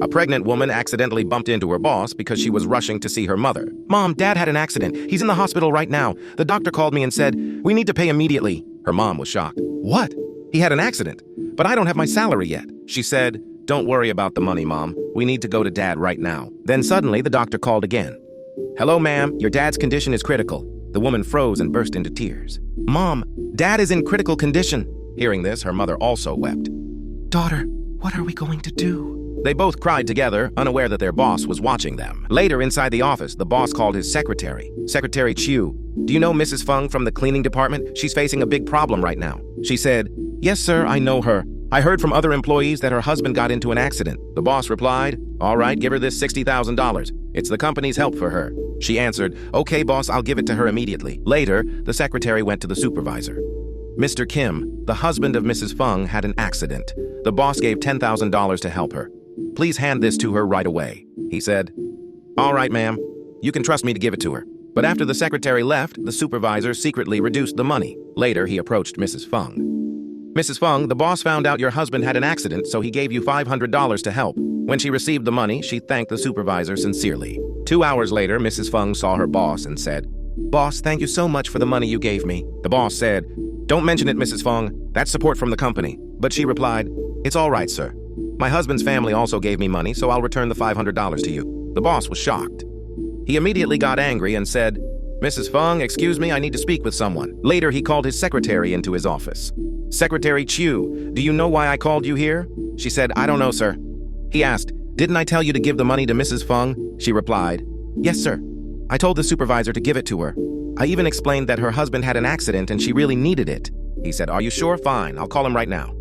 A pregnant woman accidentally bumped into her boss because she was rushing to see her mother. "Mom, Dad had an accident. He's in the hospital right now. The doctor called me and said, we need to pay immediately." Her mom was shocked. "What? He had an accident? But I don't have my salary yet." She said, "Don't worry about the money, Mom. We need to go to Dad right now." Then suddenly the doctor called again. "Hello, ma'am. Your dad's condition is critical." The woman froze and burst into tears. "Mom, Dad is in critical condition." Hearing this, her mother also wept. "Daughter, what are we going to do?" They both cried together, unaware that their boss was watching them. Later, inside the office, the boss called his secretary. "Secretary Chiu, do you know Mrs. Feng from the cleaning department? She's facing a big problem right now." She said, "Yes, sir, I know her. I heard from other employees that her husband got into an accident." The boss replied, "All right, give her this $60,000. It's the company's help for her." She answered, "Okay, boss, I'll give it to her immediately." Later, the secretary went to the supervisor. "Mr. Kim, the husband of Mrs. Feng had an accident. The boss gave $10,000 to help her. Please hand this to her right away," he said. "All right, ma'am. You can trust me to give it to her." But after the secretary left, the supervisor secretly reduced the money. Later, he approached Mrs. Feng. "Mrs. Feng, the boss found out your husband had an accident, so he gave you $500 to help." When she received the money, she thanked the supervisor sincerely. 2 hours later, Mrs. Feng saw her boss and said, "Boss, thank you so much for the money you gave me." The boss said, "Don't mention it, Mrs. Feng. That's support from the company." But she replied, "It's all right, sir. My husband's family also gave me money, so I'll return the $500 to you." The boss was shocked. He immediately got angry and said, "Mrs. Feng, excuse me, I need to speak with someone." Later, he called his secretary into his office. "Secretary Chiu, do you know why I called you here?" She said, "I don't know, sir." He asked, "Didn't I tell you to give the money to Mrs. Feng?" She replied, "Yes, sir. I told the supervisor to give it to her. I even explained that her husband had an accident and she really needed it." He said, "Are you sure? Fine, I'll call him right now."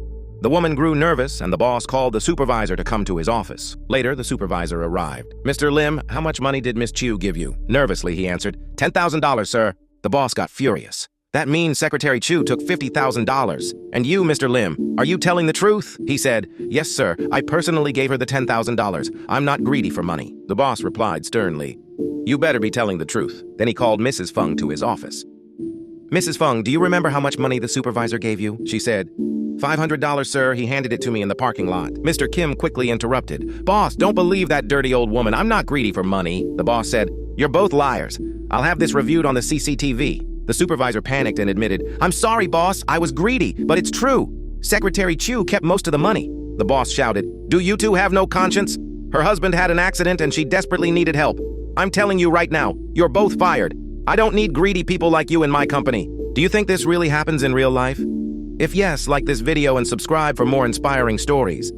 The woman grew nervous and the boss called the supervisor to come to his office. Later, the supervisor arrived. "Mr. Lim, how much money did Miss Chiu give you?" Nervously, he answered, $10,000, sir." The boss got furious. "That means Secretary Chiu took $50,000. And you, Mr. Lim, are you telling the truth?" He said, "Yes, sir. I personally gave her the $10,000. I'm not greedy for money." The boss replied sternly, "You better be telling the truth." Then he called Mrs. Feng to his office. "Mrs. Feng, do you remember how much money the supervisor gave you?" She said, $500, sir. He handed it to me in the parking lot." Mr. Kim quickly interrupted. "Boss, don't believe that dirty old woman. I'm not greedy for money." The boss said, "You're both liars. I'll have this reviewed on the CCTV. The supervisor panicked and admitted, "I'm sorry, boss. I was greedy, but it's true. Secretary Chiu kept most of the money." The boss shouted, "Do you two have no conscience? Her husband had an accident and she desperately needed help. I'm telling you right now, you're both fired. I don't need greedy people like you in my company." Do you think this really happens in real life? If yes, like this video and subscribe for more inspiring stories.